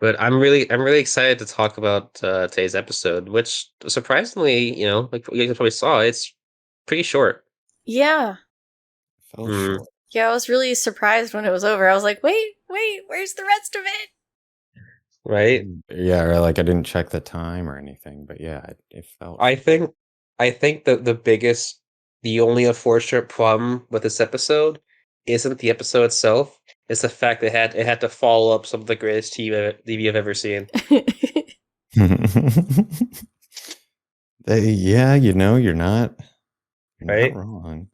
But I'm really excited to talk about today's episode, which surprisingly, like you guys probably saw, it's pretty short. Yeah. Fell short. Yeah, I was really surprised when it was over. I was like, wait, where's the rest of it? Right? Yeah, or like I didn't check the time or anything, but yeah, it felt. I think that the only unfortunate problem with this episode isn't the episode itself. It's the fact that it had to follow up some of the greatest TV I've ever seen. Yeah, you're not Right? wrong.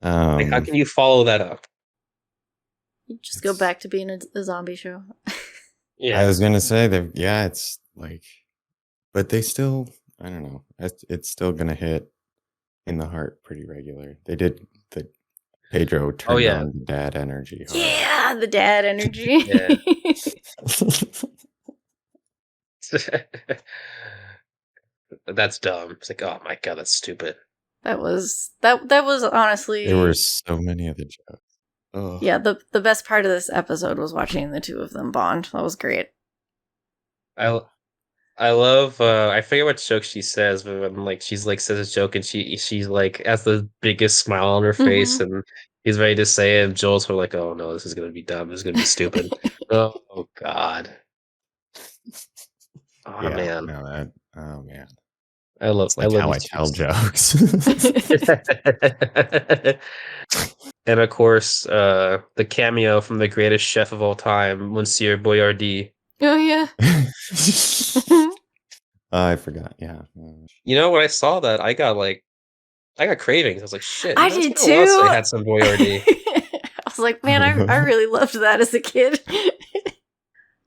Like, how can you follow that up? You just go back to being a zombie show. Yeah. I was gonna say that. Yeah, it's like, but they still. I don't know. It's still gonna hit in the heart pretty regular. They did the Pedro turned on the dad energy. Hard. Yeah, the dad energy. Yeah. That's dumb. It's like, oh my god, that's stupid. That was honestly. There were so many of the jokes. Oh. Yeah, the best part of this episode was watching the two of them bond. That was great. I love I forget what joke she says, but when like she's like says a joke and she's like has the biggest smile on her face and he's ready to say it, and Joel's sort of like, oh no, this is gonna be dumb, this is gonna be stupid. Oh god. Oh yeah, man. No, oh man. I love how I tell jokes. And of course, the cameo from the greatest chef of all time, Monsieur Boyardee. Oh yeah. I forgot. Yeah. When I saw that, I got cravings. I was like, shit. I did too. I had some Boyardee. I was like, man, I really loved that as a kid.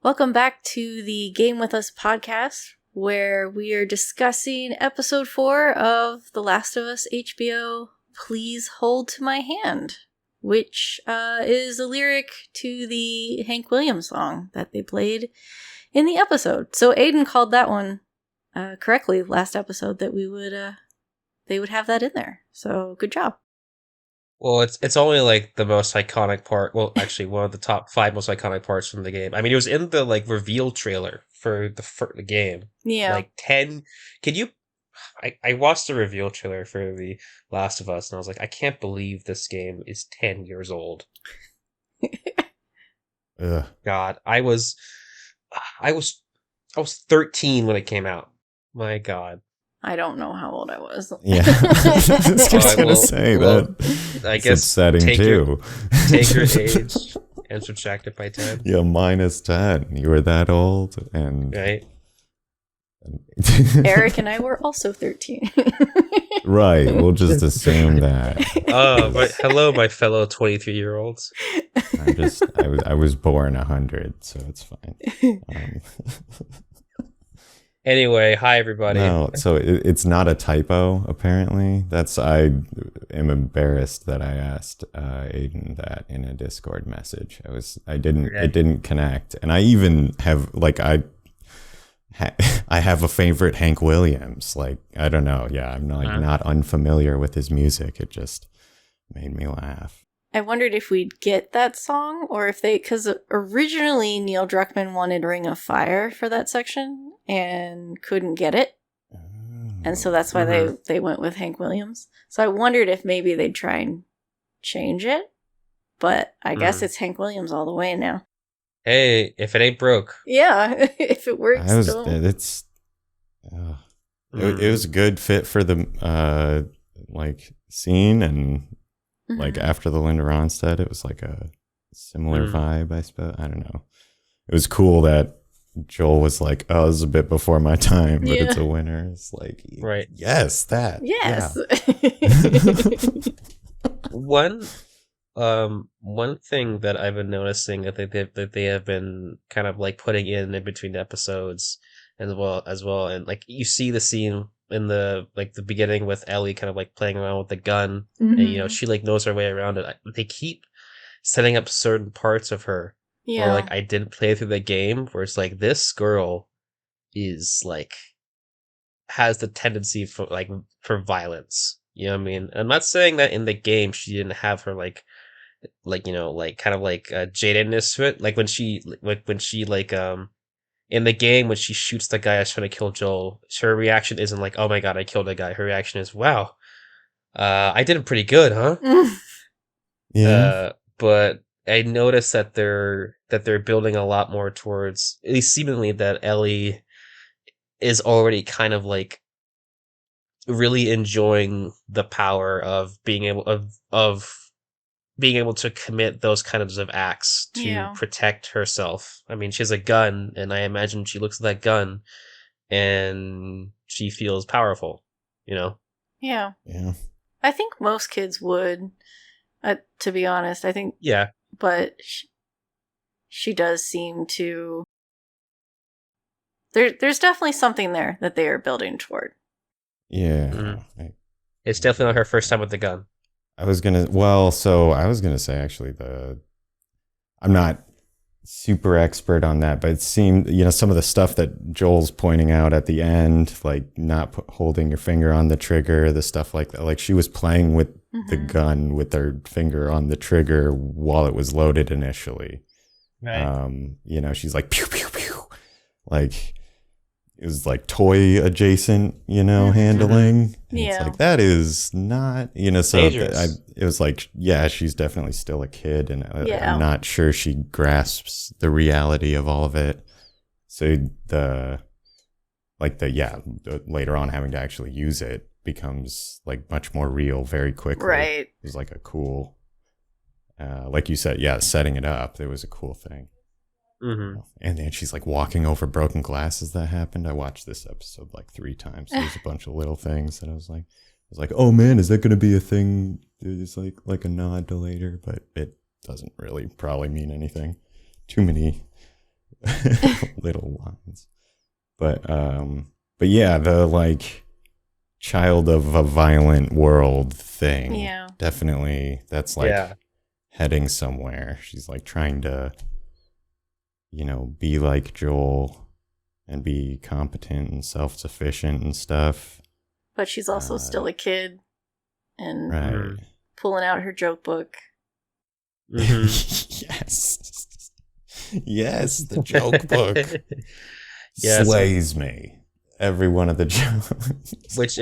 Welcome back to the Game With Us podcast, where we are discussing episode 4 of The Last of Us HBO, Please Hold to My Hand, which is a lyric to the Hank Williams song that they played in the episode. So Aiden called that one correctly last episode, that they would have that in there. So good job. Well, it's only like the most iconic part. Well, actually, one of the top 5 most iconic parts from the game. I mean, it was in the like reveal trailer for the game. Yeah. Like 10. Can you? I watched the reveal trailer for The Last of Us, and I was like, I can't believe this game is 10 years old. God, I was 13 when it came out. My God. I don't know how old I was. Yeah, I was gonna say that. I guess upsetting too. Take your age and subtract it by 10. Yeah, minus 10. You were that old, and right. Eric and I were also 13. Right, we'll just assume that. But hello, my fellow 23-year-olds. I was born 100, so it's fine. Anyway, hi everybody. No, so it's not a typo. Apparently, I am embarrassed that I asked Aiden that in a Discord message. It didn't connect, and I even have I have a favorite Hank Williams. Like, I don't know. Yeah, I'm not unfamiliar with his music. It just made me laugh. I wondered if we'd get that song, or if because originally Neil Druckmann wanted Ring of Fire for that section and couldn't get it. Oh. And so that's why they went with Hank Williams. So I wondered if maybe they'd try and change it, but I guess it's Hank Williams all the way now. Hey, if it ain't broke. Yeah, if it works. It was a good fit for the scene, and like after the Linda Ronstadt, it was like a similar vibe, I suppose. I don't know. It was cool that Joel was like, "Oh, this is a bit before my time, but it's a winner." It's like, right? Yes, that. Yes. Yeah. One thing that I've been noticing that they have been kind of like putting in between episodes as well, and like you see the scene in the beginning with Ellie kind of like playing around with the gun, and she like knows her way around it. They keep setting up certain parts of her where like I didn't play through the game, where it's like this girl is like has the tendency for violence. You know what I mean? I'm not saying that in the game she didn't have her kind of jadedness to it. Like when she in the game when she shoots the guy that's trying to kill Joel, her reaction isn't like, "Oh my god, I killed a guy." Her reaction is, "Wow, I did it pretty good, huh?" Yeah. But I noticed that they're building a lot more towards, at least seemingly, that Ellie is already kind of like really enjoying the power of being able of being able to commit those kinds of acts to protect herself. I mean, she has a gun, and I imagine she looks at that gun and she feels powerful, you know? Yeah. Yeah. I think most kids would, to be honest. I think, Yeah. but she does seem to. There's definitely something there that they are building toward. Yeah. Mm-hmm. It's definitely not her first time with the gun. I was gonna say actually I'm not super expert on that, but it seemed, some of the stuff that Joel's pointing out at the end, like not holding your finger on the trigger, the stuff like that, like she was playing with the gun with her finger on the trigger while it was loaded initially. Right. She's like pew pew pew, like it was like toy adjacent, handling. And it's like, that is not, so it was like, yeah, she's definitely still a kid, and I'm not sure she grasps the reality of all of it. So later on having to actually use it becomes like much more real very quickly. Right. It was like a cool, like you said, setting it up. It was a cool thing. Mm-hmm. And then she's like walking over broken glasses. That happened. I watched this episode like 3 times. There's a bunch of little things that I was like, oh man, is that going to be a thing? It's like a nod to later, but it doesn't really probably mean anything. Too many little lines. But yeah, the like child of a violent world thing. Yeah, definitely. That's like heading somewhere. She's like trying to, be like Joel and be competent and self-sufficient and stuff. But she's also still a kid and pulling out her joke book. Mm-hmm. Yes, the joke book slays me. Every one of the jokes, which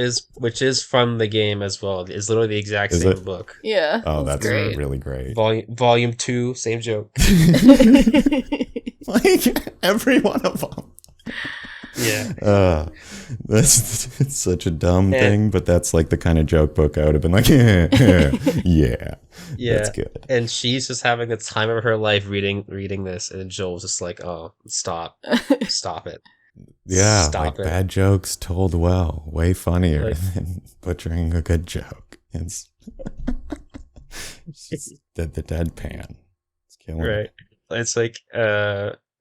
is from the game as well. It's literally the exact same book. Yeah. Oh, that's great. Really great. Volume 2, same joke. Like every one of them. Yeah. It's such a dumb thing, but that's like the kind of joke book I would have been like, yeah, that's good. And she's just having the time of her life reading this, and Joel's just like, oh, stop it. Yeah, Stop like bad jokes told well, way funnier Like- than butchering a good joke. It's just the deadpan. It's killing me. Right. It's like,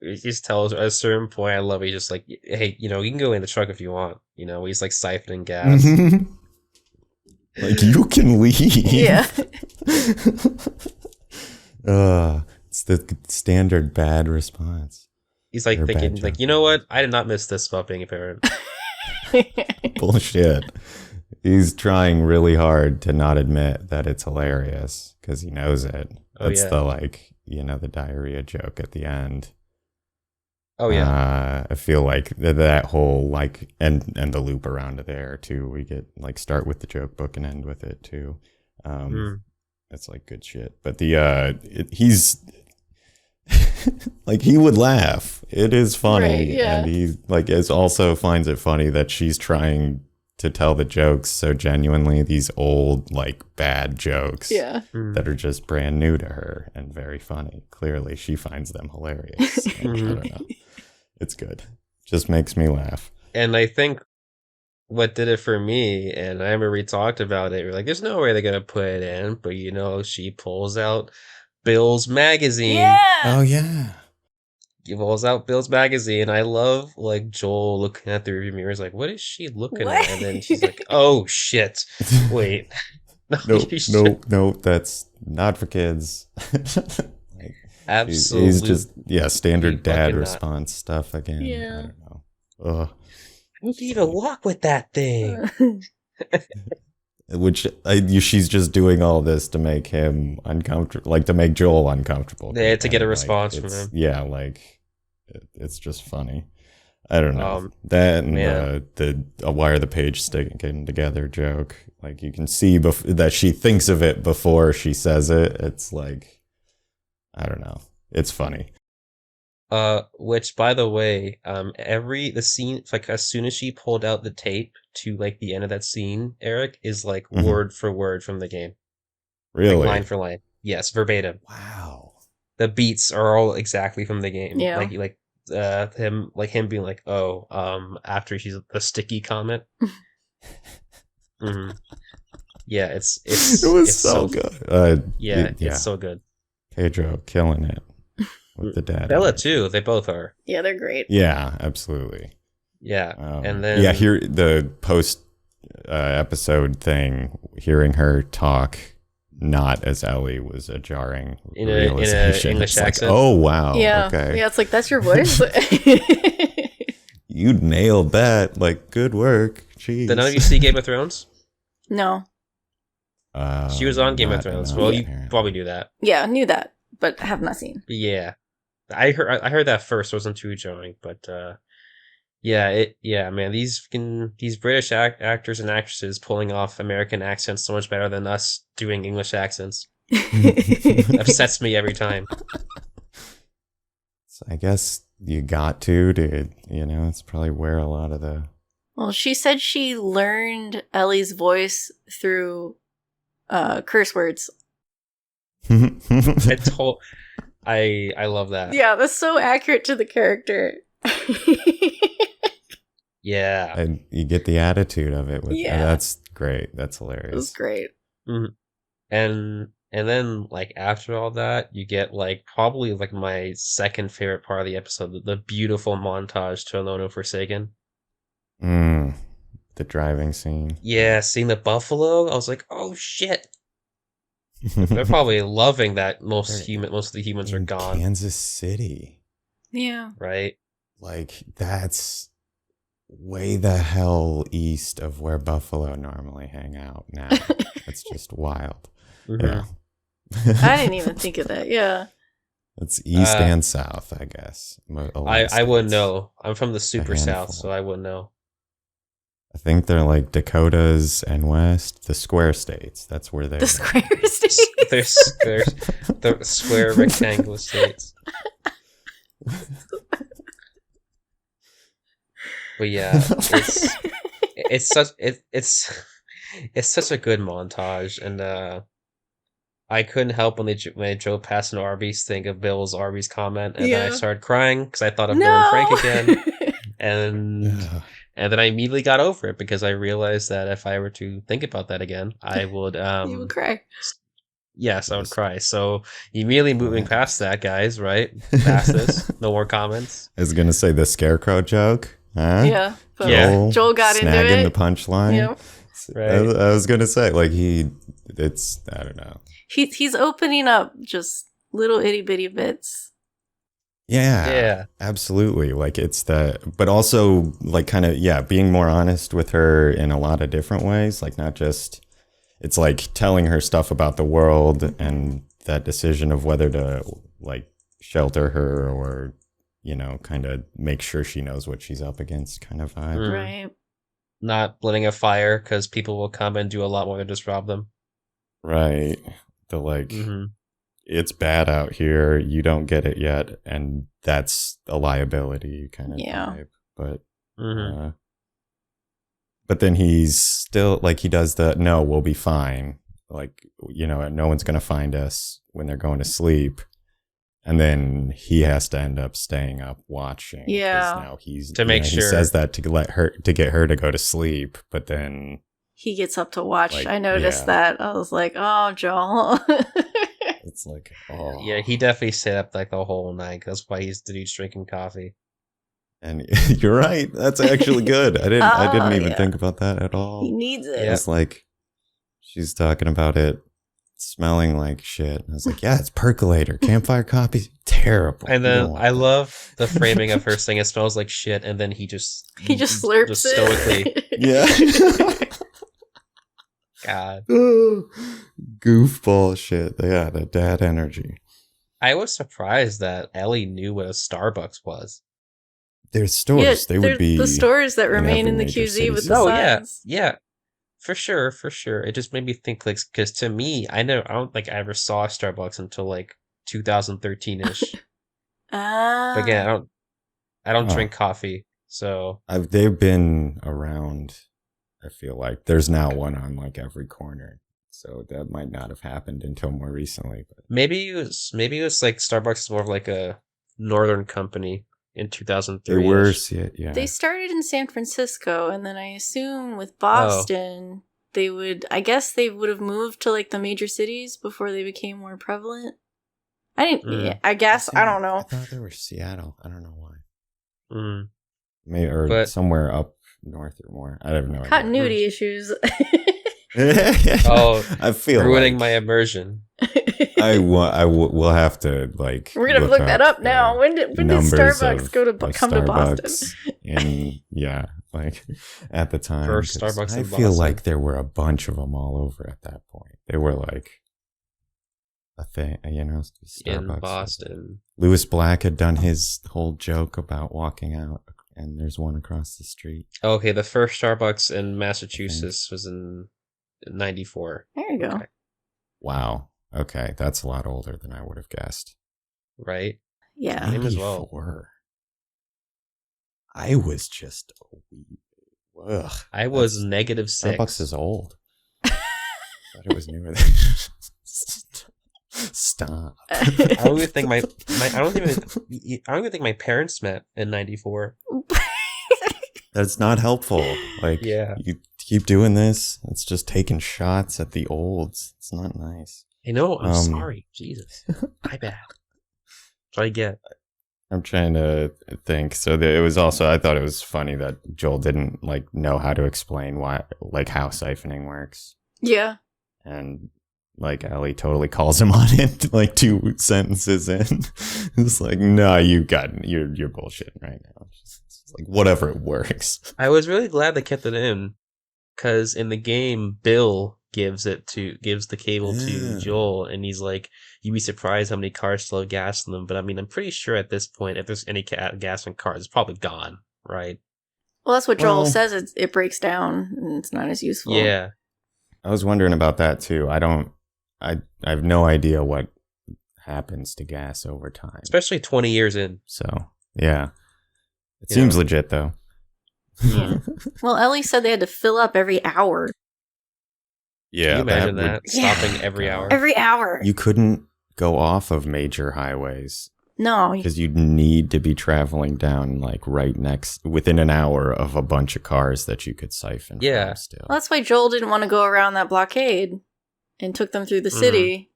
he just tells her at a certain point, I love it, he's just like, hey, you can go in the truck if you want. He's like siphoning gas. Like, you can leave. Yeah. It's the standard bad response. He's like thinking, like, you know what? I did not miss this about being a parent. Bullshit. He's trying really hard to not admit that it's hilarious because he knows it. That's the like, the diarrhea joke at the end. Oh yeah. I feel like that whole like and the loop around there too. We get like start with the joke book and end with it too. That's like good shit. But he's like he would laugh. It is funny, right, yeah. and he like also finds it funny that she's trying to tell the jokes so genuinely. These old like bad jokes, that are just brand new to her and very funny. Clearly, she finds them hilarious. I don't know. It's good. Just makes me laugh. And I think what did it for me, and I remember we talked about it, we're like, there's no way they're gonna put it in, but she pulls out Bill's magazine. Yeah. Oh yeah. He pulls out Bill's magazine. I love like Joel looking at the review mirror. He's like, what is she looking at? And then she's like, oh shit. Wait. No, that's not for kids. Absolutely. He's just standard dad response stuff again. Yeah. I don't know. Ugh. How do you even walk with that thing? Which she's just doing all this to make him uncomfortable, like to make Joel uncomfortable. Yeah, to get a like, response from him. Yeah, like it's just funny. I don't know. That and the why are the page sticking together joke. Like you can see that she thinks of it before she says it. It's like, I don't know. It's funny. Which by the way, the scene, like as soon as she pulled out the tape to like the end of that scene, Eric, is like word for word from the game. Really? Like line for line. Yes, verbatim. Wow. The beats are all exactly from the game. Yeah. Him being like, after she's the sticky comment. Mm-hmm. Yeah, it was so good. It's so good. Pedro killing it with the dad. Bella too. They both are. Yeah, they're great. Yeah, absolutely. Yeah, and then here the post episode thing, hearing her talk not as Ellie was a jarring realization. In a English accent. Oh wow. Yeah. Okay. Yeah, it's like that's your voice. You nailed that. Like, good work. Jeez. Did none of you see Game of Thrones? No. She was on Game of Thrones. Well, you probably knew that. Yeah, knew that, but have not seen. Yeah, I heard that first. Wasn't too jarring, but man, these British actors and actresses pulling off American accents so much better than us doing English accents. Upsets me every time. So I guess you got to, it's probably where a lot of the... Well, she said she learned Ellie's voice through curse words. I love that. Yeah, that's so accurate to the character. Yeah. And you get the attitude of it. That's great. That's hilarious. It was great. Mm-hmm. And then, like, after all that, you get, like, probably, like, my second favorite part of the episode, the beautiful montage to Alone and Forsaken. The driving scene. Yeah, seeing the buffalo, I was like, oh, shit. They're probably loving that most of the humans are gone. Kansas City. Yeah. Right? Like, that's way the hell east of where buffalo normally hang out now. It's just wild. Mm-hmm. Yeah. I didn't even think of that. Yeah. It's east and south, I guess. I wouldn't know. I'm from the super south, so I wouldn't know. I think they're like Dakotas and West, the square states. That's where they're. The square states. They're the square rectangular states. But yeah, it's such a good montage, and I couldn't help when they drove past an Arby's think of Bill's Arby's comment, and then I started crying because I thought of Bill and Frank again, and then I immediately got over it because I realized that if I were to think about that again, I would you would cry. Yes, I would cry. So immediately moving past that, guys. Right, past this, no more comments. I was gonna say the scarecrow joke. Huh? Yeah, but Joel got into it. Snagging the punchline. Yep. Right. I was gonna say, like, it's I don't know. He's opening up just little itty bitty bits. Yeah, absolutely. Like it's but also like kind of being more honest with her in a lot of different ways. Like not just, it's like telling her stuff about the world and that decision of whether to like shelter her or kind of make sure she knows what she's up against kind of vibe. Right. Not lighting a fire because people will come and do a lot more than just rob them. Right. The like, it's bad out here. You don't get it yet, and that's a liability kind of vibe. But but then he's still like he does the no, we'll be fine. Like no one's gonna find us when they're going to sleep. And then he has to end up staying up watching. Yeah. Now he's to make sure he says that to get her to go to sleep, but then he gets up to watch. Like, I noticed that. I was like, oh, Joel. It's like, oh. Yeah, he definitely stayed up like the whole night. That's why he's the dude's drinking coffee. And you're right. That's actually good. I didn't even think about that at all. He needs it. It's like she's talking about it smelling like shit. I was like, yeah, it's percolator. Campfire coffee, terrible. And then I love the framing of her saying it smells like shit, and then he just slurps it stoically. Yeah. God. Goofball shit. Yeah, the dad energy. I was surprised that Ellie knew what a Starbucks was. There's stores. They would be the stores that remain every in the major QZ city with the center. No, yeah, signs. yeah, for sure, for sure. It just made me think, like, because to me, I don't think I ever saw Starbucks until like 2013-ish. But again, Ah. I don't Oh, drink coffee, so they've been around. I feel like there's now one on like every corner, so that might not have happened until more recently. But maybe it was like Starbucks is more of like a northern company in they were, 2003-ish. yeah. They started in San Francisco, and then I assume with Oh, Boston, I guess they would have moved to like the major cities before they became more prevalent. mm, I guess, I don't I know. thought they were Seattle. I don't know why. mm. Maybe or But somewhere up north or more. I have no idea. Continuity issues. Oh, I feel ruining like my immersion. we'll have to like We're gonna look that up now. When did numbers Starbucks of, go to like, come to Boston? Starbucks in like at the time. First 'cause Starbucks I in feel Boston. like there were a bunch of them all over at that point. They were like a thing, Starbucks. In Boston. Lewis Black had done his whole joke about walking out, and there's one across the street. Okay, the first Starbucks in Massachusetts was in 94. There you go. Okay, Wow. Okay, that's a lot older than I would have guessed. right? Yeah. Same as well. 94. I was just a wee. Ugh. I was That's- -6. Starbucks is old. I thought it was newer than. Stop. I don't even think I don't even think my parents met in 94. That's not helpful. Like, Yeah. you keep doing this. It's just taking shots at the olds. It's not nice. I know, I'm Um, sorry. Jesus. My bad. That's what I get. I'm trying to think. So it was also, I thought it was funny that Joel didn't like know how to explain how siphoning works. Yeah. And like Ellie totally calls him on it like 2 sentences in. It's like, no, you're bullshitting right now. It's like, whatever, it works. I was really glad they kept it in, because in the game, Bill gives the cable to Yeah. Joel, and he's like, "You'd be surprised how many cars still have gas in them." But I mean, I'm pretty sure at this point, if there's any gas in cars, it's probably gone, right? Well, that's what Joel Well- says. It breaks down and it's not as useful. Yeah. I was wondering about that too. I have no idea what happens to gas over time. Especially 20 years in. So, yeah. It You seems know. legit though. Yeah. Well, Ellie said they had to fill up every hour. Yeah, Can you imagine would- that? Yeah. Stopping every hour. Every hour. You couldn't go off of major highways No. because you'd need to be traveling down like within an hour of a bunch of cars that you could siphon Yeah. from still. Well, that's why Joel didn't want to go around that blockade and took them through the city.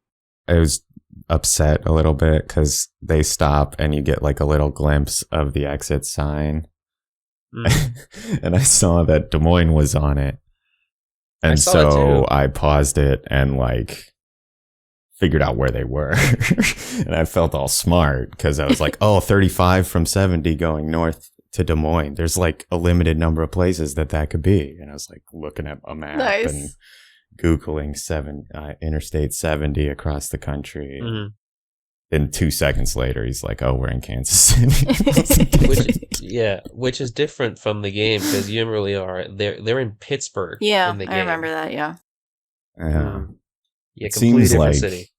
I was upset a little bit because they stop and you get like a little glimpse of the exit sign. Mm. And I saw that Des Moines was on it. And saw that so too. I paused it and like figured out where they were. And I felt all smart because I was like, oh, 35 from 70 going north to Des Moines. There's like a limited number of places that could be. And I was like looking at a map Nice. and Googling Interstate 70 across the country. Mhm. Then 2 seconds later, he's like, oh, we're in Kansas City. Which is different from the game, because you really are. They're in Pittsburgh. Yeah, in the game. I remember that, yeah. Yeah. Yeah, It completely seems different like city.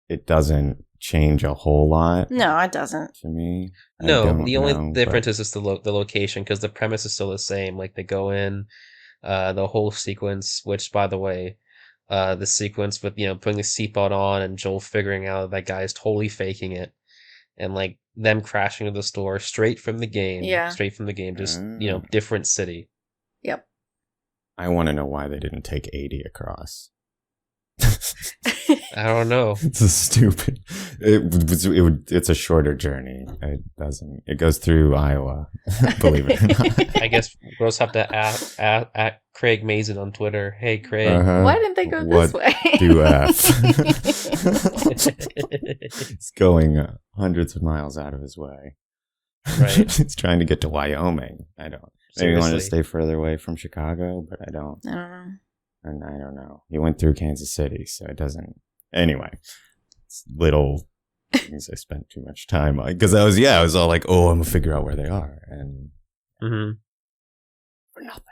it doesn't change a whole lot No, it doesn't. to me. I No, don't the only know, difference but- is just the location, because the premise is still the same. Like, they go in, the whole sequence, which, by the way, the sequence with, putting the seatbelt on and Joel figuring out that guy is totally faking it, and like them crashing into the store straight from the game. Yeah. Straight from the game, just, Ah. different city. Yep. I want to know why they didn't take 80 across. I don't know. It's a stupid. It's a shorter journey. It goes through Iowa. Believe it or not. I guess we'll just have to at Craig Mazin on Twitter. Hey, Craig. Uh-huh. Why didn't they go this What way? do F? It's going hundreds of miles out of his way. Right. He's trying to get to Wyoming. I don't. Maybe he wanted to Seriously. stay further away from Chicago, but I don't. I don't know. And I don't know. He went through Kansas City, so it doesn't. Anyway, it's little things I spent too much time on. Because I was all like, oh, I'm going to figure out where they are. And for nothing.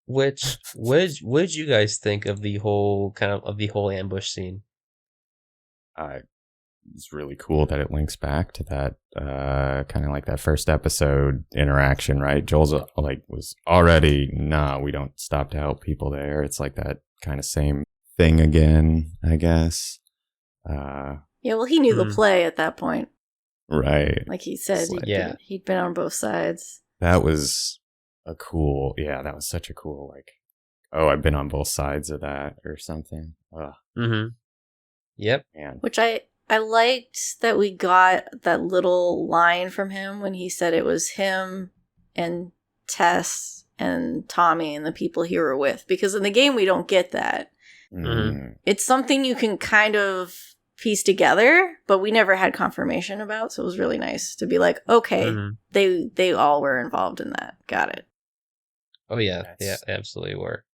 Which would you guys think of the whole ambush scene? It's really cool that it links back to that kind of like that first episode interaction, right? Joel's like was already, we don't stop to help people there. It's like that kind of same thing again, I guess. Yeah, well, he knew the play at that point. Right. Like he said, he'd been on both sides. That was that was such a cool, like, oh, I've been on both sides of that or something. Yep. Man. Which I liked that we got that little line from him when he said it was him and Tess and Tommy and the people he were with. Because in the game, we don't get that. It's something you can kind of piece together, but we never had confirmation about. So it was really nice to be like, okay, they all were involved in that. Got it. Oh, yeah. They absolutely were.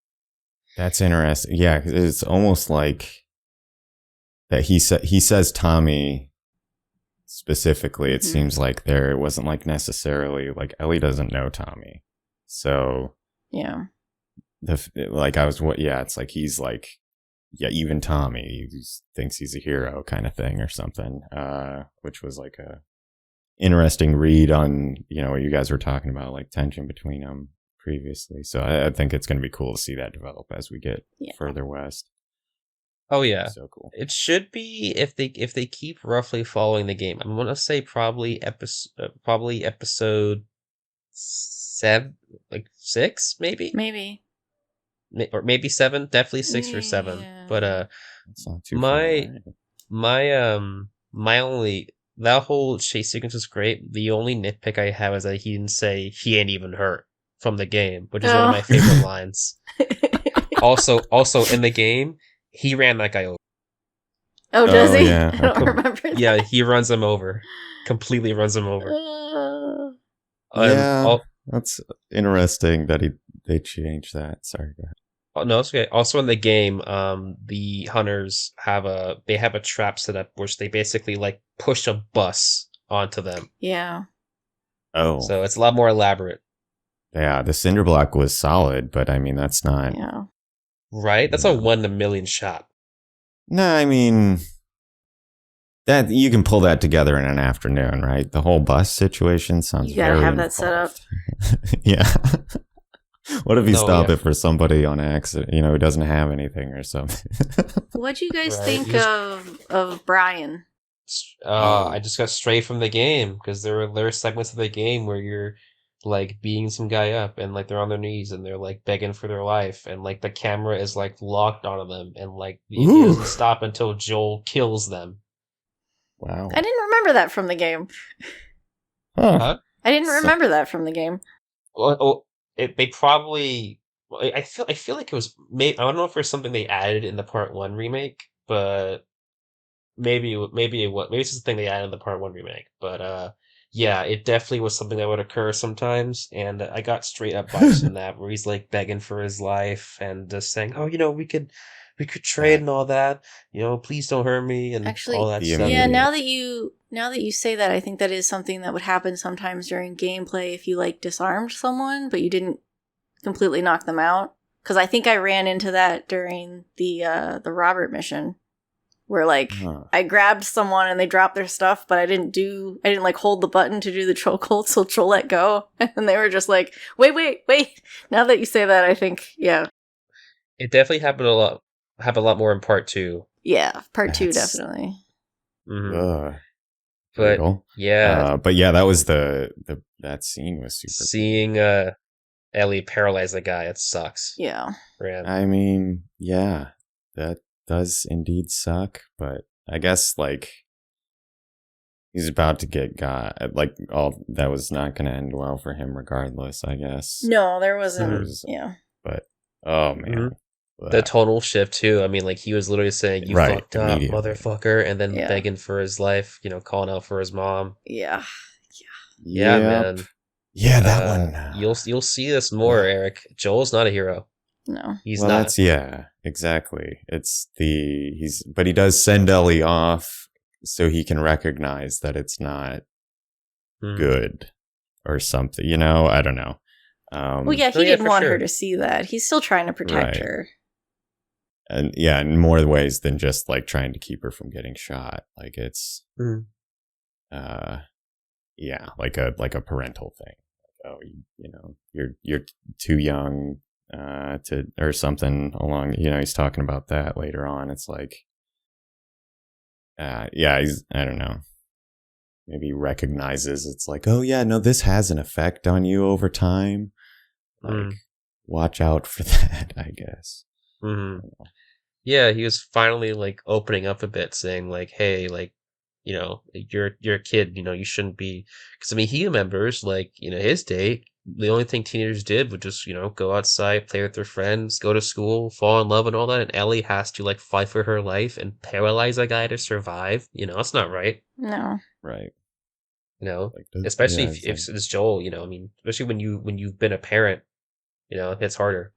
That's interesting. Yeah, it's almost like that he says Tommy specifically. It seems like there wasn't like necessarily like Ellie doesn't know Tommy, so yeah. It's like he's like even Tommy thinks he's a hero kind of thing or something, which was like a interesting read on what you guys were talking about, like tension between them previously. So I think it's going to be cool to see that develop as we get further west. Oh yeah, so cool. It should be if they keep roughly following the game. I'm gonna say probably episode 7, like 6, maybe, or maybe 7. Definitely 6 or 7. But it's not too far. my only that whole chase sequence was great. The only nitpick I have is that he didn't say he ain't even hurt from the game, which is one of my favorite lines. Also in the game, he ran that guy over. Oh, does he? Yeah. I don't remember that. Yeah, he runs him over. Completely runs him over. That's interesting that they changed that. Sorry, go ahead. Oh, no, it's okay. Also in the game, the hunters have a trap set up which they basically like push a bus onto them. Yeah. Oh. So it's a lot more elaborate. Yeah, the cinder block was solid, but I mean that's not right. That's a 1 in a million shot. No, I mean that you can pull that together in an afternoon, right? The whole bus situation sounds. You gotta very have involved. that set up. Yeah. What if you stop it for somebody on accident, who doesn't have anything or something? What'd you guys think of Bryan? I just got straight from the game because there are segments of the game where you're like beating some guy up and like they're on their knees and they're like begging for their life and like the camera is like locked onto them and like it doesn't stop until Joel kills them. Wow. I didn't remember that from the game. Huh? I didn't remember that from the game. They probably. I feel like it was. I don't know if there's something they added in the Part 1 remake, but maybe it's just the thing they added in the Part 1 remake. But yeah, it definitely was something that would occur sometimes, and I got straight up vibes from that, where he's like begging for his life and just saying, "Oh, we could trade and all that. Please don't hurt me," and actually, all that stuff. Yeah, now that you say that, I think that is something that would happen sometimes during gameplay if you like disarmed someone, but you didn't completely knock them out. Because I think I ran into that during the Robert mission, where like I grabbed someone and they dropped their stuff, but I didn't like hold the button to do the chokehold, so Joel let go, and they were just like, wait. Now that you say that, I think it definitely happened a lot more in Part 2. Yeah, Part 2 definitely. Mm-hmm. But that was that scene was super. Seeing Ellie paralyze the guy, it sucks. Yeah. I mean, yeah, that does indeed suck, but I guess like he's about to get got. Like all that was not going to end well for him, regardless. I guess. No, there wasn't. But oh man. Mm-hmm. The tonal shift too. I mean, like he was literally saying, "You fucked up, motherfucker," and then begging for his life. Calling out for his mom. Yeah, man. Yeah, that one. You'll see this more, Eric. Joel's not a hero. No, he's not. Exactly. But he does send Ellie off so he can recognize that it's not Mm. good or something, you know? I don't know. Well, yeah, he Oh, yeah, didn't for want her sure. to see that. He's still trying to protect Right. her. And yeah, in more ways than just like trying to keep her from getting shot. Like it's, Mm. yeah, like a parental thing. Oh, you know, you're too young to, or something along, you know, he's talking about that later on. It's like, yeah, I don't know. Maybe he recognizes it's like, oh yeah, no, this has an effect on you over time. Like, watch out for that, I guess. Mm-hmm. Yeah, he was finally like opening up a bit, saying like, "Hey, like, you know, you're a kid. You know, you shouldn't be." Because I mean, he remembers like, you know, his day. The only thing teenagers did would just, you know, go outside, play with their friends, go to school, fall in love, and all that. And Ellie has to like fight for her life and paralyze a guy to survive. You know, that's not right. No. Right. You know, Like, especially yeah, if it's Joel. You know, I mean, especially when you've been a parent. You know, it's harder.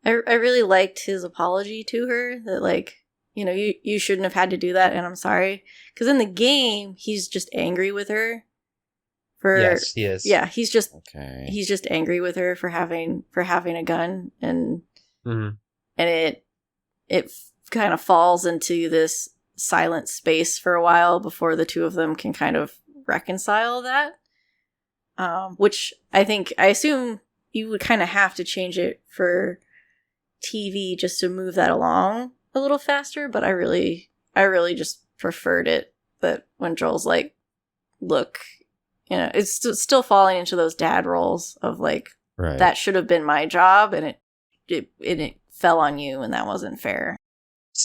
I really liked his apology to her that, like, you know, you shouldn't have had to do that, and I'm sorry. Because in the game, he's just angry with her for Yes, he is. yeah, he's just angry with her for having a gun, and Mm-hmm. and it kind of falls into this silent space for a while before the two of them can kind of reconcile that. Which I assume you would kind of have to change it for TV just to move that along a little faster, but I really just preferred it that when Joel's like, look, you know, it's still falling into those dad roles of like, right. That should have been my job, and it fell on you, and that wasn't fair.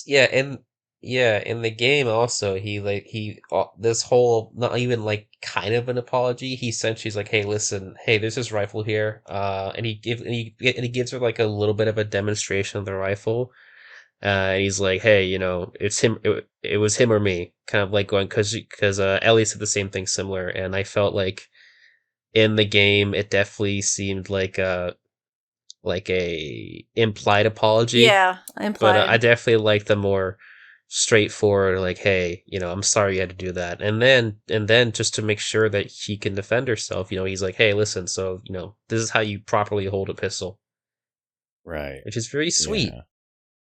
Yeah, and yeah, in the game also he this whole not even like kind of an apology. He essentially's like, hey, listen, hey, there's this rifle here, and he gives her like a little bit of a demonstration of the rifle. And he's like, hey, you know, it's him. It was him or me, kind of like going because Ellie said the same thing similar, and I felt like in the game it definitely seemed like a implied apology. Yeah, implied. But I definitely like the more straightforward, like, hey, you know, I'm sorry you had to do that. And then just to make sure that she can defend herself, you know, he's like, hey, listen, so, you know, this is how you properly hold a pistol. Right. Which is very sweet. Yeah.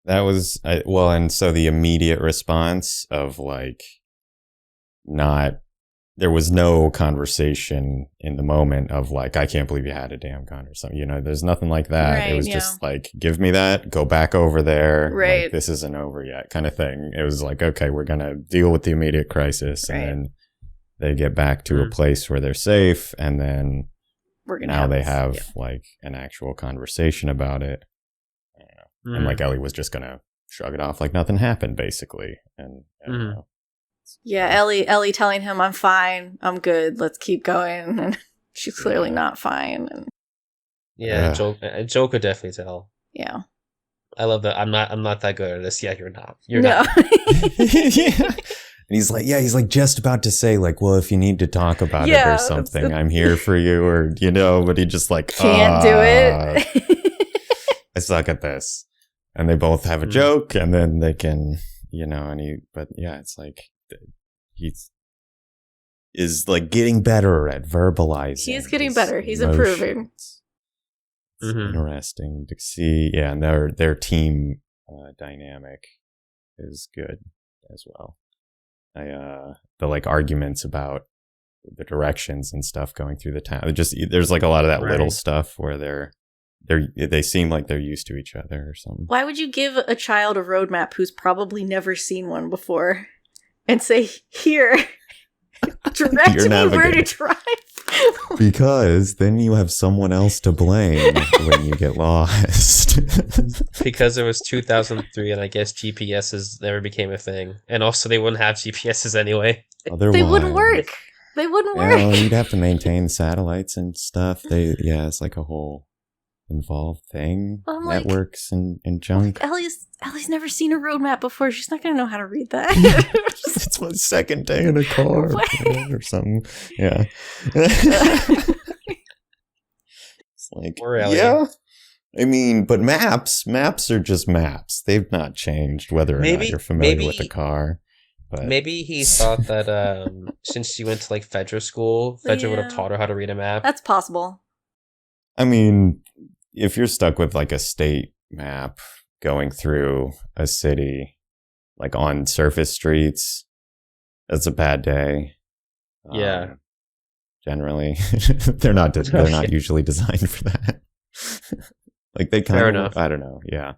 That was, well, and so the immediate response of like, there was no conversation in the moment of like, I can't believe you had a damn gun or something. You know, there's nothing like that. Right, it was just like, give me that, go back over there. Right. Like, this isn't over yet kind of thing. It was like, okay, we're going to deal with the immediate crisis. Right. And then they get back to a place where they're safe. And then they have like an actual conversation about it. I don't know. And like Ellie was just going to shrug it off like nothing happened, basically. And I don't know. Yeah, Ellie telling him, I'm fine, I'm good, let's keep going. And she's clearly not fine. And yeah. Joel could definitely tell. Yeah. I love that. I'm not that good at this. Yeah, you're not. You're not. Yeah. And he's like just about to say like, well, if you need to talk about it or something, I'm here for you, or, you know, but he just like, can't do it. I suck at this. And they both have a joke, and then they can, you know, but yeah, it's like, is like getting better at verbalizing. He's getting better. He's improving. It's interesting to see. Yeah, and their team dynamic is good as well. The like arguments about the directions and stuff going through the town. There's like a lot of that little stuff where they seem like they're used to each other or something. Why would you give a child a roadmap who's probably never seen one before and say, here, direct me where to drive? Because then you have someone else to blame when you get lost. Because it was 2003, and I guess GPSs never became a thing. And also they wouldn't have GPSs anyway. Otherwise, they wouldn't work. Well, you'd have to maintain satellites and stuff. It's like a whole involved thing. Well, networks and junk. Ellie's never seen a roadmap before. She's not going to know how to read that. It's my second day in a car or something. Yeah. It's like, yeah. I mean, but maps are just maps. They've not changed whether or not you're familiar with the car. But maybe he thought that since she went to like Fedra school, Fedra would have Yeah. taught her how to read a map. That's possible. I mean, if you're stuck with like a state map going through a city, like on surface streets, that's a bad day. Yeah. Generally, they're not usually designed for that. Like they kind Fair of, enough. I don't know. Yeah,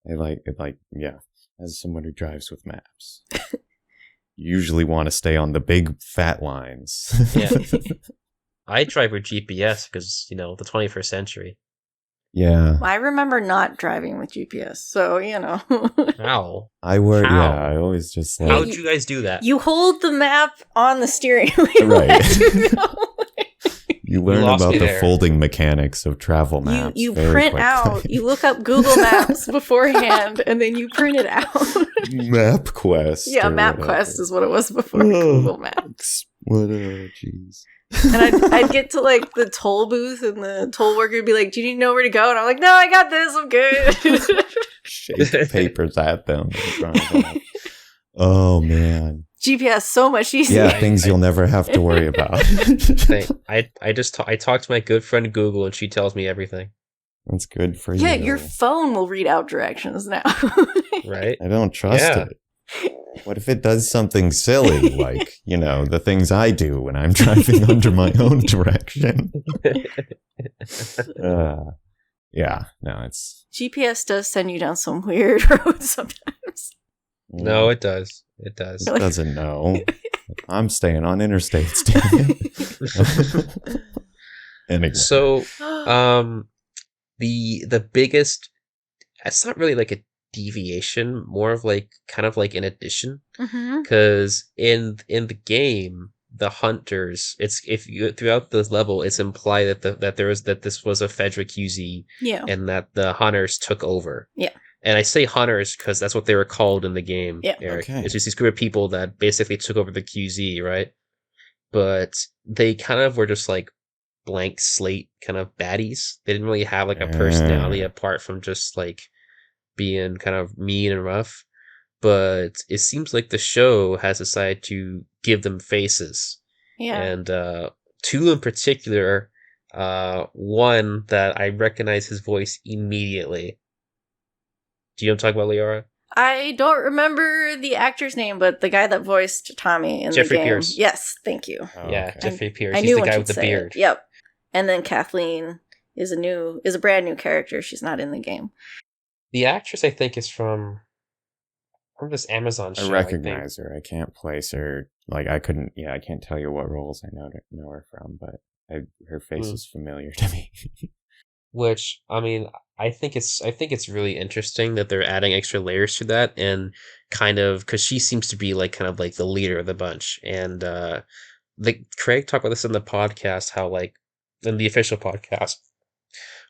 yeah. As someone who drives with maps, you usually want to stay on the big fat lines. Yeah. I drive with GPS because, the 21st century. Yeah. I remember not driving with GPS, so How? I work. How? Yeah, I always just like. How'd you guys do that? You hold the map on the steering wheel. Right. as you go. You learn lost about me the there. folding mechanics of travel maps. You very print quickly. out. You look up Google Maps beforehand, and then you print it out. MapQuest. Yeah, or MapQuest whatever. is what it was before Google Maps. What? Jeez. And I'd get to like the toll booth, and the toll worker would be like, "Do you need to know where to go?" And I'm like, "No, I got this. I'm good." Shake the papers at them. Oh man. GPS so much easier. Yeah, things you'll never have to worry about. I talked to my good friend Google, and she tells me everything. That's good for you. Yeah, your phone will read out directions now. Right? I don't trust Yeah. it. What if it does something silly, like, the things I do when I'm driving under my own direction? Yeah, no, it's... GPS does send you down some weird roads sometimes. No, it does. It does. It doesn't know. I'm staying on interstates, damn it. Anyway. So, the biggest, it's not really like a deviation, more of like kind of like an addition, Mhm. because in the game, the hunters, throughout the level, it's implied that this was a Fedra QZ, Yeah. and that the hunters took over. Yeah. And I say hunters because that's what they were called in the game, Yeah. Eric. Okay. It's just these group of people that basically took over the QZ, right? But they kind of were just like blank slate kind of baddies. They didn't really have like a personality apart from just like being kind of mean and rough. But it seems like the show has decided to give them faces. Yeah. And two in particular, one that I recognize his voice immediately. Do you know what I'm talking about, Leora? I don't remember the actor's name, but the guy that voiced Tommy in Jeffrey the game. Pierce. Yes, thank you. Oh, Yeah, okay. Jeffrey Pierce. I He's knew the when guy she'd with the say it. beard. Yep. And then Kathleen is a brand new character. She's not in the game. The actress, I think, is from this Amazon show. I recognize her. I can't place her. Like, I can't tell you what roles I know her from, but her face is familiar to me. Which, I mean, I think it's really interesting that they're adding extra layers to that, and kind of because she seems to be like kind of like the leader of the bunch, and Craig talked about this in the podcast, how like in the official podcast,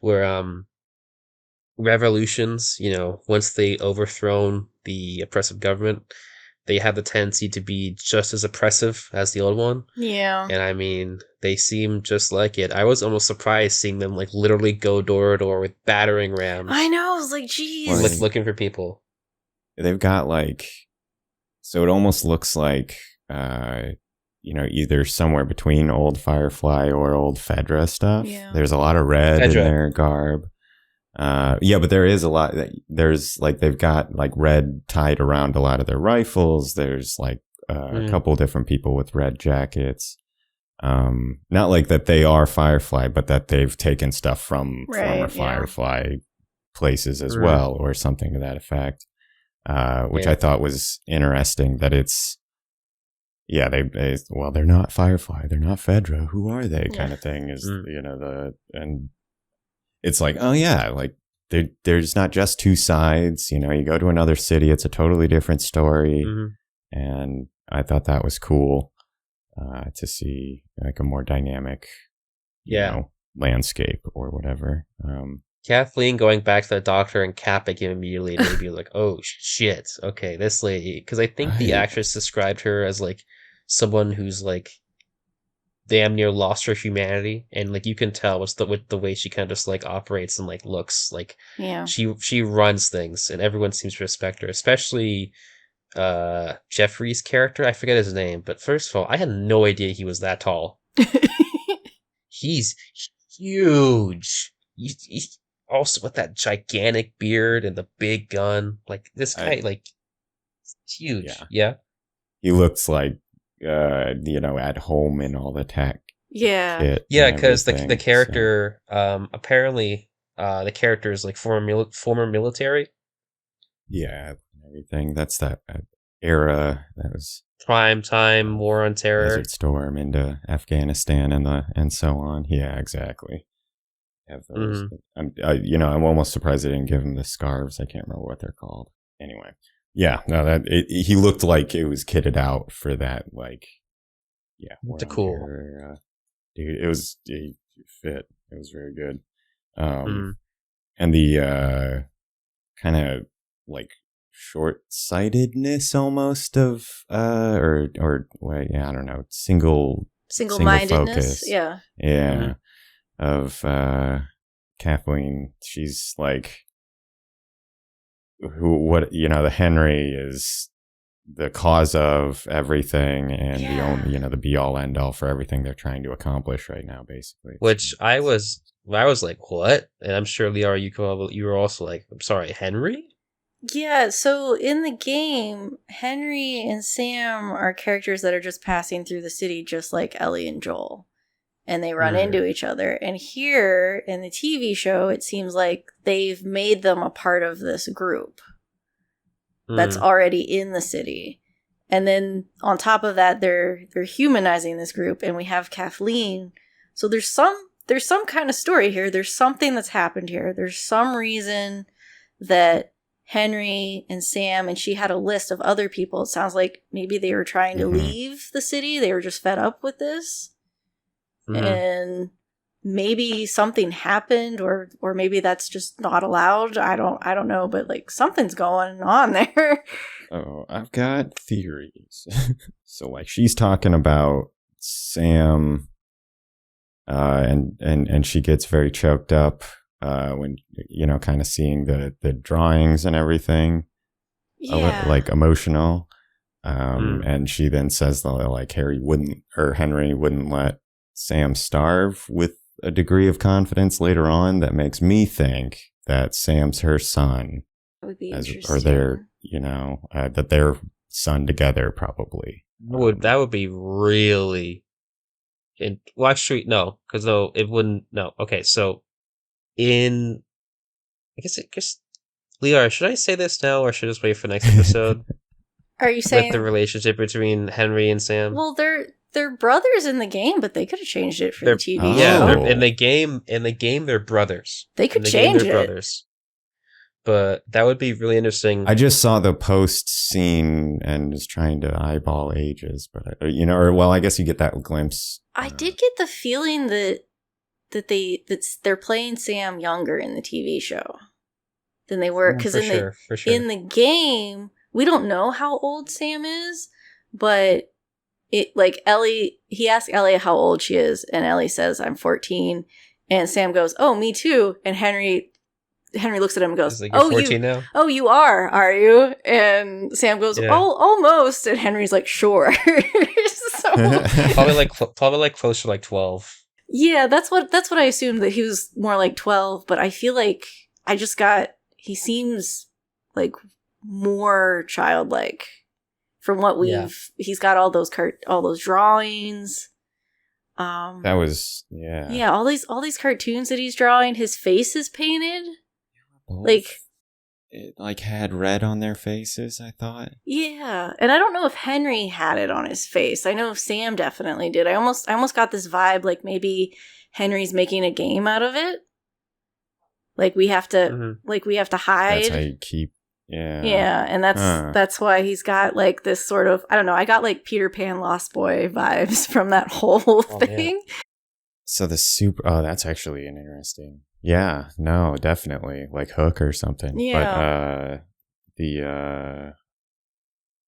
where revolutions, once they overthrown the oppressive government, they have the tendency to be just as oppressive as the old one. Yeah. And I mean, they seem just like it. I was almost surprised seeing them like literally go door to door with battering rams, I know. I was like, geez. Like- looking for people. They've got so it almost looks like, either somewhere between old Firefly or old Fedra stuff. Yeah. There's a lot of red in Fedra. their garb. Yeah, but there is a lot. There's they've got red tied around a lot of their rifles. There's a couple different people with red jackets. Not like that they are Firefly, but that they've taken stuff from Right, former yeah. Firefly places as Right. well, or something to that effect. Which Yeah. I thought was interesting that it's, yeah, they're not Firefly, they're not Fedra, who are they, kind of thing is, and it's like, oh yeah, there's not just two sides, you go to another city, it's a totally different story. Mhm. And I thought that was cool, to see a more dynamic, landscape or whatever. Kathleen going back to the doctor and capping him immediately made me like, oh shit, okay, this lady, because I think the Right. actress described her as someone who's damn near lost her humanity, and you can tell with the way she kind of just operates and looks Yeah. she runs things, and everyone seems to respect her, especially Jeffrey's character. I forget his name, but first of all, I had no idea he was that tall. He's huge. Also with that gigantic beard and the big gun. Like this guy, like huge. Yeah. He looks like at home in all the tech. Yeah. Yeah, because the character apparently the character is like former military. Yeah, everything. That's that era. That was prime time, War on Terror, Desert Storm into Afghanistan and so on. Yeah, exactly. Have those. Mm-hmm. I'm almost surprised they didn't give him the scarves. I can't remember what they're called. Anyway, yeah, no, he looked like it was kitted out for that. Like, yeah, it's cool. Dude, it fit. It was very good. And the kind of like short-sightedness almost of I don't know, single-mindedness, focus. yeah of Kathleen. She's like the Henry is the cause of everything and the only the be all end all for everything they're trying to accomplish right now, basically. Which I was like, what? And I'm sure, Liara, you were also like, I'm sorry, Henry? Yeah, so in the game, Henry and Sam are characters that are just passing through the city, just like Ellie and Joel. And they run into each other. And here in the TV show, it seems like they've made them a part of this group that's already in the city. And then on top of that, they're humanizing this group, and we have Kathleen. So there's some kind of story here. There's something that's happened here. There's some reason that Henry and Sam, and she had a list of other people. It sounds like maybe they were trying to leave the city. They were just fed up with this. And maybe something happened, or maybe that's just not allowed. I don't know, but like something's going on there. Oh, I've got theories. So like she's talking about Sam, and she gets very choked up when kind of seeing the drawings and everything, like emotional. And she then says like Henry wouldn't let Sam starve with a degree of confidence later on that makes me think that Sam's her son. That would be interesting. Or they're, that they're son together probably. That would be really... Watch Street, no, because though it wouldn't... No, okay, so I guess Liara, should I say this now or should I just wait for next episode? Are you saying... With the relationship between Henry and Sam? Well, they're brothers in the game, but they could have changed it for the TV show. Yeah, in the game, they're brothers. They could change it. Brothers. But that would be really interesting. I just saw the post scene and was trying to eyeball ages, but I guess you get that glimpse. I did get the feeling that they're playing Sam younger in the TV show than they were, because in the game we don't know how old Sam is, but it like Ellie, he asked Ellie how old she is, and Ellie says, I'm 14, and Sam goes, oh, me too, and Henry looks at him and goes, like, you're 14 now? Oh, you are you? And Sam goes, oh, almost, and Henry's like, sure. So probably like close to like 12. Yeah, that's what I assumed, that he was more like 12, but I feel like he seems like more childlike from what he's got all those drawings. That was all these cartoons that he's drawing, his face is painted. Like it like had red on their faces, I thought. Yeah, and I don't know if Henry had it on his face. I know Sam definitely did. I almost got this vibe like maybe Henry's making a game out of it. Like we have to hide. That's how you keep. Yeah. Yeah, and that's why he's got like this sort of, I don't know, I got like Peter Pan Lost Boy vibes from that whole thing. Man. So that's actually an interesting. Yeah, no, definitely like Hook or something. Yeah. But the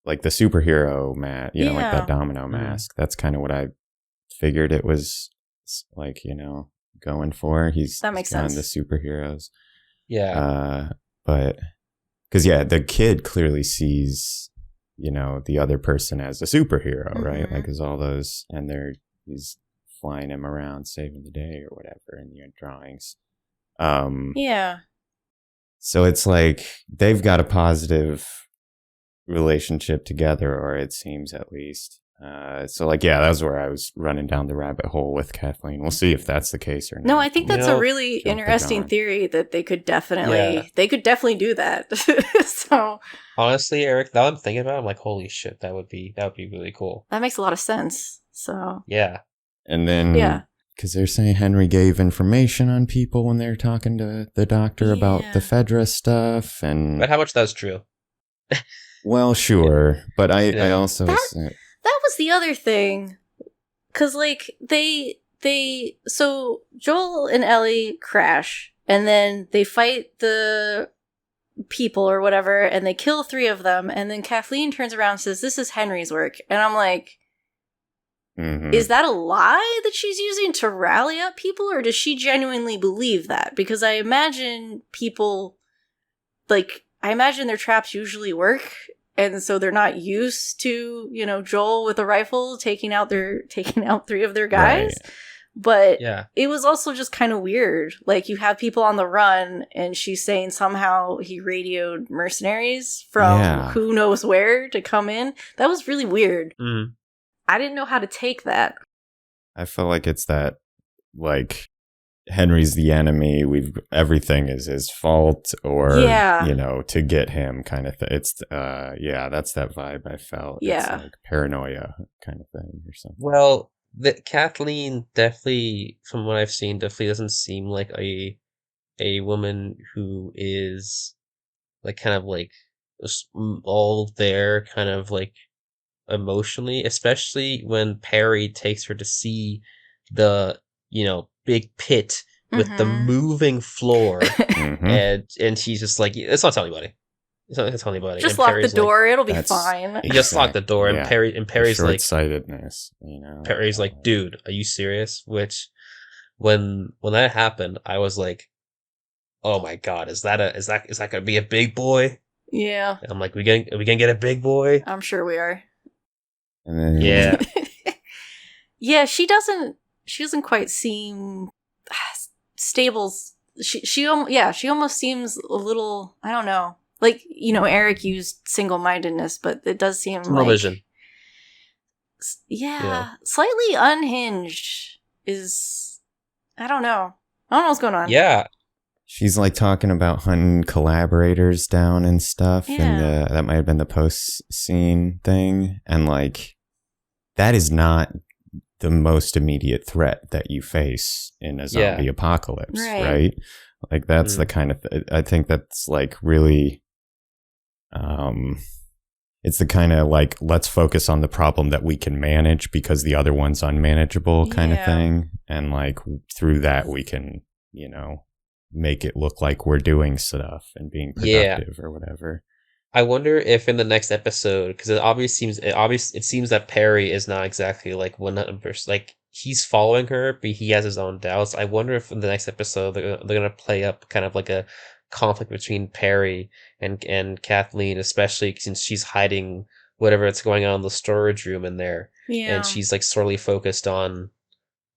like the superhero mask, like that domino mask. That's kind of what I figured it was like, going for. That makes sense. The superheroes. Yeah. But because the kid clearly sees the other person as a superhero, right? Mhm. Like, there's all those, and he's flying him around, saving the day or whatever in your drawings. Yeah. So it's like they've got a positive relationship together, or it seems at least. So like, yeah, that's where I was running down the rabbit hole with Kathleen. We'll see if that's the case or not. No, I think that's a really Jump the interesting gun. theory that they could definitely do that. So Honestly, Eric, now I'm thinking about it, I'm like, holy shit, that would be really cool. that makes a lot of sense. So Yeah. And then, yeah. because they're saying Henry gave information on people when they were talking to the doctor about the Yeah. Fedra stuff, and But how much that's true? well, sure, but I Yeah. also That was the other thing. Cause like so Joel and Ellie crash and then they fight the people or whatever and they kill 3 of them and then Kathleen turns around and says, "This is Henry's work." And I'm like, is that a lie that she's using to rally up people, or does she genuinely believe that? Because I imagine their traps usually work, and so they're not used to, Joel with a rifle taking out 3 of their guys. Right. But Yeah. it was also just kind of weird. Like, you have people on the run, and she's saying somehow he radioed mercenaries from who knows where to come in. That was really weird. Mm. I didn't know how to take that. I feel like it's that, like, Henry's the enemy. Everything is his fault, or to get him kind of thing. It's that's that vibe I felt. Yeah. It's like paranoia kind of thing or something. Well, Kathleen definitely, from what I've seen, definitely doesn't seem like a woman who is like kind of like just all there, kind of like emotionally, especially when Perry takes her to see the big pit with the moving floor, and she's just like, "Let's not tell anybody. It's not tell anybody." Just and lock Perry's the door; it'll be that's fine. You just lock the door, Yeah. and Perry's like, short-sightedness, Perry's like, "Dude, are you serious?" Which, when that happened, I was like, "Oh my god, is that gonna be a big boy?" Yeah, I'm like, are we gonna get a big boy? I'm sure we are. And then Yeah. Yeah, she doesn't quite seem stable. She almost seems a little, I don't know. Like, Eric used single-mindedness, but it does seem Tunnel vision. Yeah, slightly unhinged is, I don't know. I don't know what's going on. Yeah. She's like talking about hunting collaborators down and stuff, and that might have been the post-scene thing, and like, that is not the most immediate threat that you face in a zombie apocalypse, right? Like, that's the kind of I think that's like really it's the kind of like, let's focus on the problem that we can manage because the other one's unmanageable kind of thing, and like through that we can make it look like we're doing stuff and being productive or whatever. I wonder if in the next episode, because it seems that Perry is not exactly like 100%, like he's following her, but he has his own doubts. I wonder if in the next episode they're gonna play up kind of like a conflict between Perry and Kathleen, especially since she's hiding whatever that's going on in the storage room in there, and she's like sorely focused on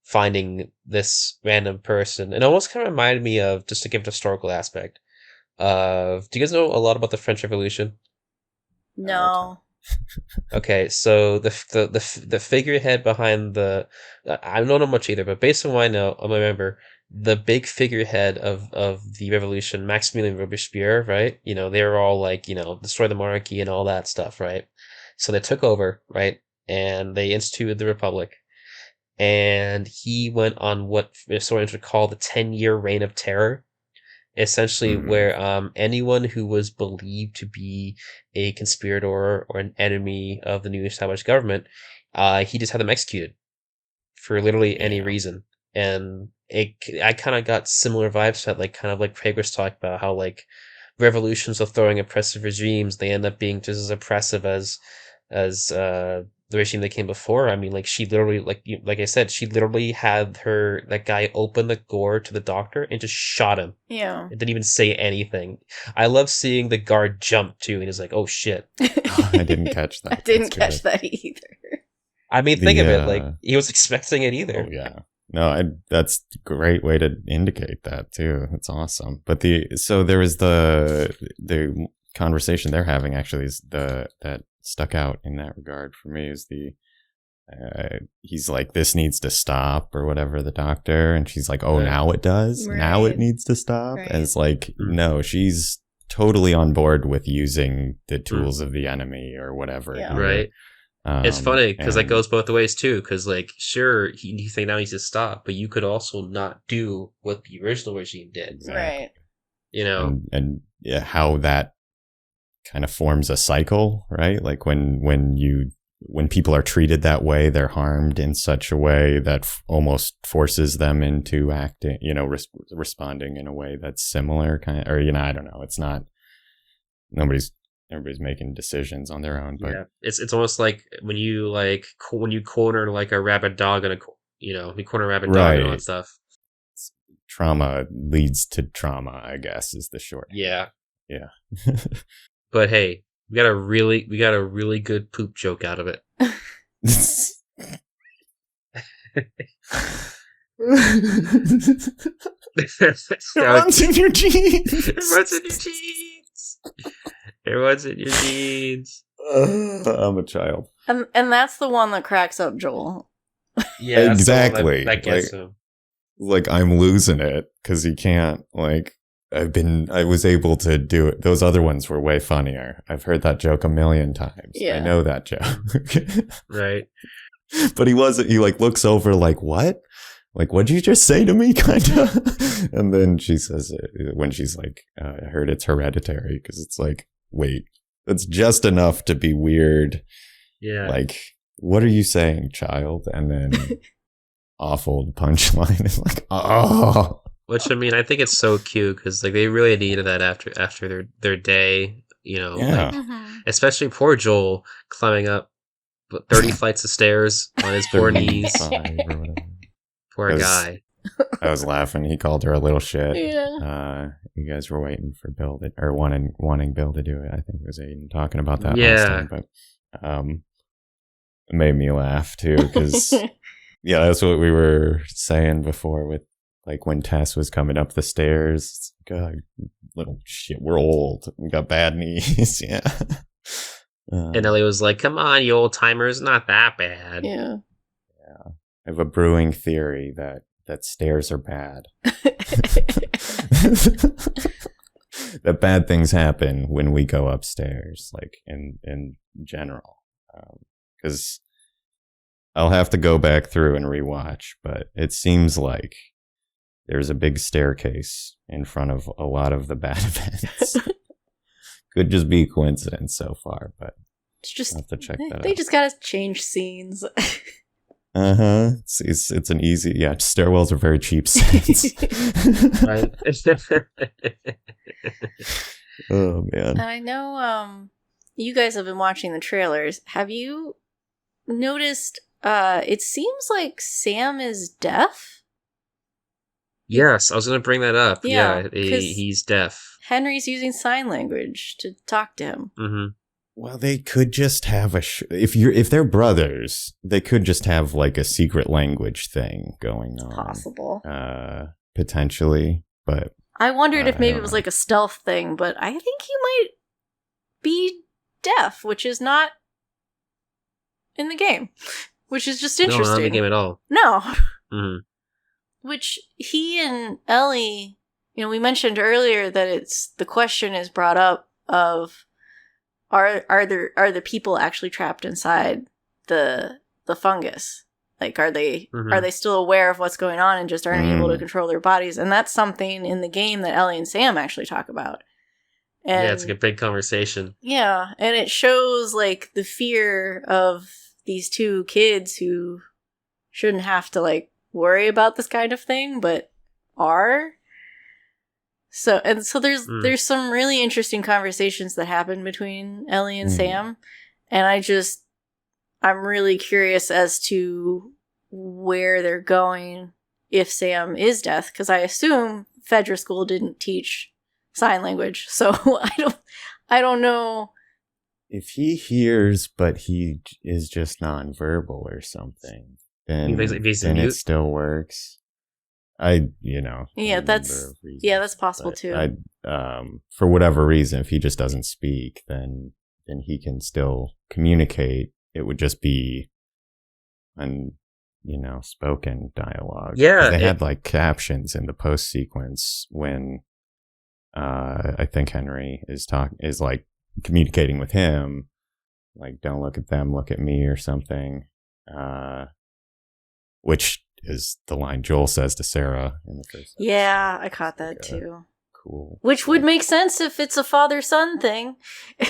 finding this random person. It almost kind of reminded me of, just to give it a historical aspect, do you guys know a lot about the French Revolution? No. Okay, so the figurehead behind I don't know much either, but based on what I remember, the big figurehead of the revolution, Maximilien Robespierre, right? They were all like, destroy the monarchy and all that stuff, right? So they took over, right? And they instituted the Republic. And he went on what historians would call the 10-year reign of terror, essentially, where anyone who was believed to be a conspirator or an enemy of the new established government, he just had them executed for literally any reason. And I kind of got similar vibes to that, like kind of like Craig was talking about, how like revolutions of throwing oppressive regimes, they end up being just as oppressive as the regime that came before. I mean, like she literally, like I said, she literally had that guy open the door to the doctor and just shot him. Yeah. It didn't even say anything. I love seeing the guard jump too, and he's like, "Oh shit!" I didn't catch that. I didn't catch that either. I mean, think of it. Like he was expecting it either. Oh yeah. No, that's a great way to indicate that too. That's awesome. But so there was the conversation they're having actually is that stuck out in that regard for me is he's like, this needs to stop or whatever, the doctor, and she's like, oh, now it does. Right. Now it needs to stop. Right. And it's like, no, she's totally on board with using the tools of the enemy or whatever. Yeah. Right. It's funny because that goes both ways too. Because like, sure, you think now needs to stop, but you could also not do what the original regime did. Right. You know, and yeah, how that kind of forms a cycle, right? Like when people are treated that way, they're harmed in such a way that almost forces them into acting, responding in a way that's similar, kind of, or I don't know. It's not everybody's making decisions on their own, but yeah, it's almost like when you corner like a rabid dog in you corner a rabid dog and all that stuff. Trauma leads to trauma, I guess, is the short. Yeah. Yeah. But hey, we got a really good poop joke out of it. It runs in your jeans. It runs in your jeans. It runs in your jeans. I'm a child. And that's the one that cracks up Joel. Yeah, exactly. That gets him. Like, I'm losing it because he can't, like, I was able to do it. Those other ones were way funnier. I've heard that joke a million times. Yeah. I know that joke. Right. But he like looks over like, what? Like, what'd you just say to me? Kind of. And then she says it when she's like, I heard it's hereditary, because it's like, wait, that's just enough to be weird. Yeah. Like, what are you saying, child? And then awful punchline is like, oh. Which, I mean, I think it's so cute because like they really needed that after their day, Yeah. Like, especially poor Joel climbing up 30 flights of stairs on his poor knees. Poor guy. I was laughing. He called her a little shit. Yeah. You guys were waiting for Bill or wanting Bill to do it. I think it was Aiden talking about that last time, but it made me laugh too because yeah, that's what we were saying before with. Like when Tess was coming up the stairs, God, little shit, we're old. We got bad knees. Yeah. And Ellie was like, come on, you old timers, not that bad. Yeah. Yeah. I have a brewing theory that stairs are bad. That bad things happen when we go upstairs, like in general. Because I'll have to go back through and rewatch, but it seems like there's a big staircase in front of a lot of the bad events. Could just be a coincidence so far, but it's just I'll have to check that out. They just gotta change scenes. It's an easy, stairwells are very cheap sets. Right. Oh man. And I know you guys have been watching the trailers. Have you noticed it seems like Sam is deaf? Yes, I was going to bring that up. Yeah, he's deaf. Henry's using sign language to talk to him. Mm-hmm. Well, they could just have if they're brothers, they could just have like a secret language thing going on. Possible. Potentially, but I wondered if maybe it was like a stealth thing, but I think he might be deaf, which is not in the game, which is just interesting. No, not in the game at all. No. Mm-hmm. Which he and Ellie, we mentioned earlier that the question is brought up of are the people actually trapped inside the fungus? Like are they still aware of what's going on and just aren't able to control their bodies? And that's something in the game that Ellie and Sam actually talk about. And, yeah, it's like a big conversation. Yeah, and it shows like the fear of these two kids who shouldn't have to like worry about this kind of thing, but are. So there's some really interesting conversations that happen between Ellie and Sam, And I'm really curious as to where they're going if Sam is deaf, because I assume Fedra School didn't teach sign language, so I don't know. If he hears, but he is just nonverbal or something, then it still works. Yeah, that's possible too. For whatever reason, if he just doesn't speak, then he can still communicate. It would just be spoken dialogue. Yeah, they had like captions in the post sequence when I think Henry is like communicating with him, like, don't look at them, look at me, or something, which is the line Joel says to Sarah in the first episode. Yeah, I caught that too. Cool. Which would make sense if it's a father-son thing.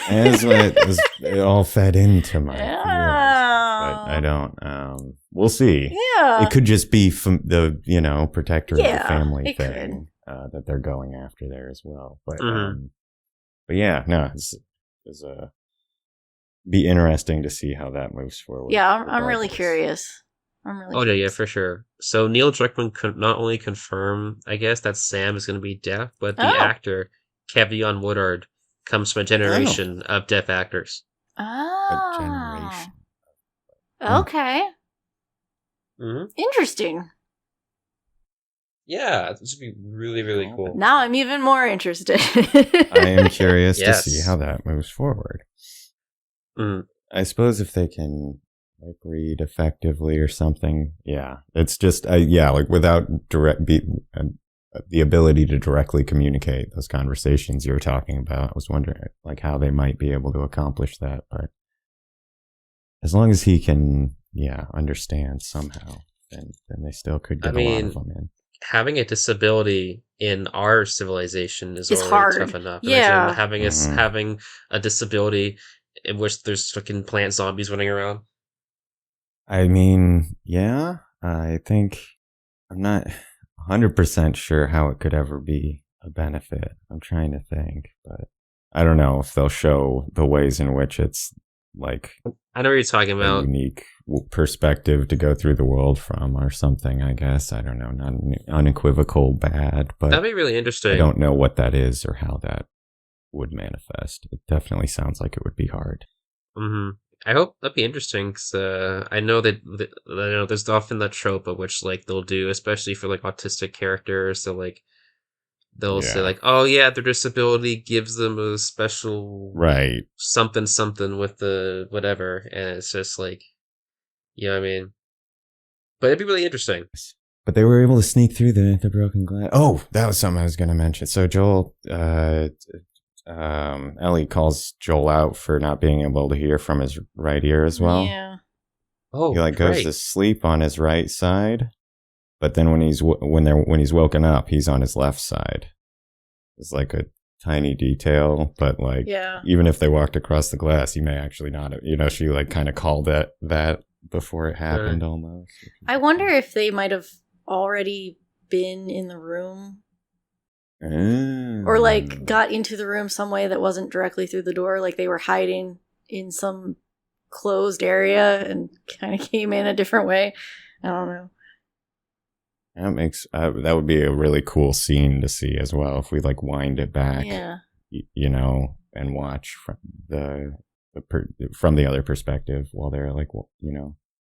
And that's what it all fed into my feelings. But I don't. We'll see. Yeah. It could just be from the, protector of the family thing that they're going after there as well. But yeah, no, it's be interesting to see how that moves forward. Yeah, I'm really curious. Yeah, for sure. So Neil Druckmann could not only confirm, I guess, that Sam is going to be deaf, but the actor, Kevion Woodard, comes from a generation of deaf actors. Oh. A generation. Okay. Mm-hmm. Interesting. Yeah, this would be really, really cool. Now I'm even more interested. I am curious to see how that moves forward. I suppose if they can read effectively or something, it's just like without the ability to directly communicate those conversations you were talking about. I was wondering like how they might be able to accomplish that, but as long as he can understand somehow, then they still could get a lot of them in. Having a disability in our civilization is already hard. Tough enough. Yeah. Imagine having a disability in which there's fucking plant zombies running around. I mean, I think I'm not 100% sure how it could ever be a benefit. I'm trying to think, but I don't know if they'll show the ways in which it's like I know what you're talking about. A unique perspective to go through the world from or something, I guess. I don't know, not unequivocal bad, but that'd be really interesting. I don't know what that is or how that would manifest. It definitely sounds like it would be hard. I hope that'd be interesting because I know that there's often that trope of which like they'll do, especially for like autistic characters. So like they'll say like, oh yeah, their disability gives them a special something with the whatever, and it's just like, you know what I mean. But it'd be really interesting. But they were able to sneak through the broken glass. Oh, that was something I was going to mention. So Joel, Ellie calls Joel out for not being able to hear from his right ear as well. Yeah. Oh, he goes to sleep on his right side, but then when he's woken up, he's on his left side. It's like a tiny detail, but like even if they walked across the glass, he may actually not have. She like kind of called that before it happened almost. I wonder if they might have already been in the room. Or like got into the room some way that wasn't directly through the door, like they were hiding in some closed area and kind of came in a different way. I don't know. That makes that would be a really cool scene to see as well if we like wind it back, and watch from from the other perspective while they're like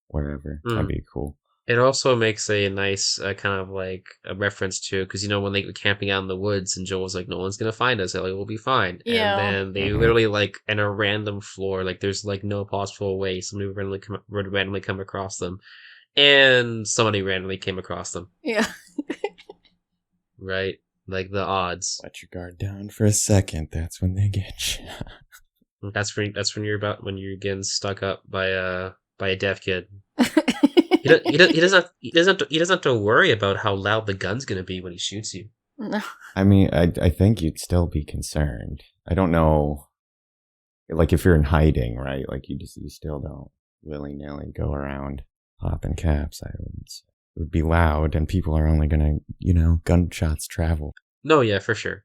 wherever. That'd be cool. It also makes a nice kind of like a reference to, because when they were camping out in the woods and Joel was like, no one's gonna find us, Ellie will be fine. Yeah. And then they literally like in a random floor, like there's like no possible way somebody would randomly come across them, and somebody randomly came across them. Yeah. Right, like the odds. Let your guard down for a second. That's when they get you. That's when you're getting stuck up by a deaf kid. He doesn't have to worry about how loud the gun's gonna be when he shoots you. No. I mean, I think you'd still be concerned. I don't know, like if you're in hiding, right? Like you still don't willy-nilly go around popping caps. It would be loud, and people are only gonna, gunshots travel. No, yeah, for sure.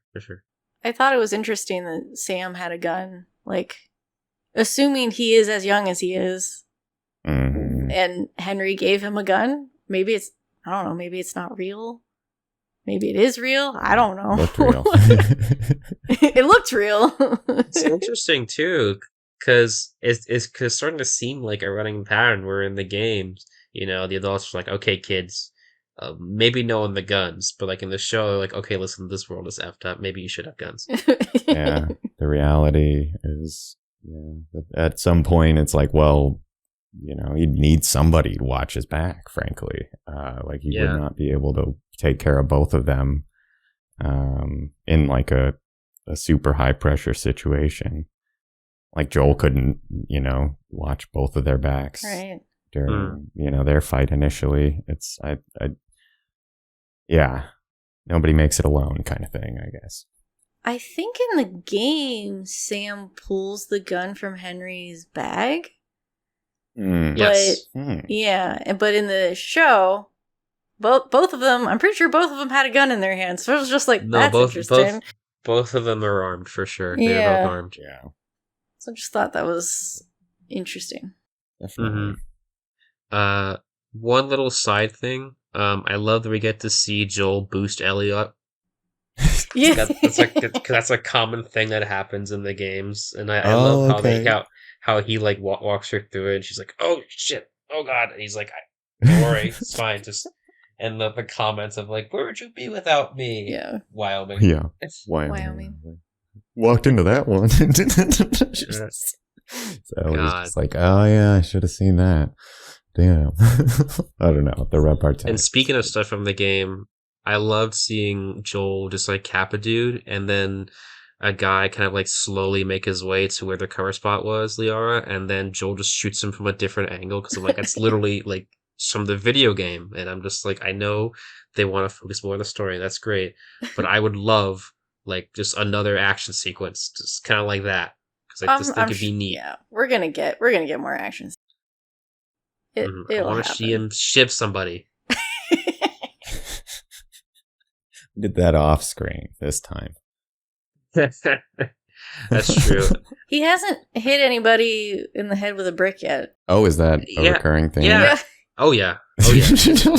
I thought it was interesting that Sam had a gun, like assuming he is as young as he is, Mm. and Henry gave him a gun. Maybe it's, I don't know, maybe it's not real. Maybe it is real. I don't know. Looked real. It looked real. It's interesting too, because it's starting to seem like a running pattern where in the games, you know, the adults are like, okay, kids, maybe no on the guns, but like in the show, like, okay, listen, this world is effed up. Maybe you should have guns. Yeah, the reality is, at some point, it's like, well, you know, he'd need somebody to watch his back, frankly. Like, he would not be able to take care of both of them in like a super high pressure situation. Like, Joel couldn't, you know, watch both of their backs during, you know, their fight initially. It's, nobody makes it alone kind of thing, I guess. I think in the game, Sam pulls the gun from Henry's bag. Yes. But yeah, but in the show, both of them, I'm pretty sure both of them had a gun in their hands. So it was just like, No, that's interesting. both of them are armed for sure. Yeah. They're both armed. Yeah. So I just thought that was interesting. Definitely. One little side thing. I love that we get to see Joel boost Ellie up. Yeah, That's a common thing that happens in the games, and I love how he like walks her through it, and she's like, "Oh shit, oh god," and he's like, "Don't worry, it's fine." Just and the comments of like, "Where would you be without me?" Yeah, Wyoming. Yeah, Wyoming. Walked into that one. So I was just like, oh yeah, I should have seen that. Damn. I don't know, the repartee. And speaking of stuff from the game, I loved seeing Joel just like cap a dude, and then a guy kind of like slowly make his way to where the cover spot was, Liara, and then Joel just shoots him from a different angle because I'm like, that's literally like from the video game, and I'm just like, I know they want to focus more on the story, that's great, but I would love like just another action sequence, just kind of like that, because I just think it'd be neat. Yeah, we're gonna get more action. I want to see him ship somebody. Did that off screen this time. That's true. He hasn't hit anybody in the head with a brick yet. Oh, is that a recurring thing? Yeah. Oh yeah. You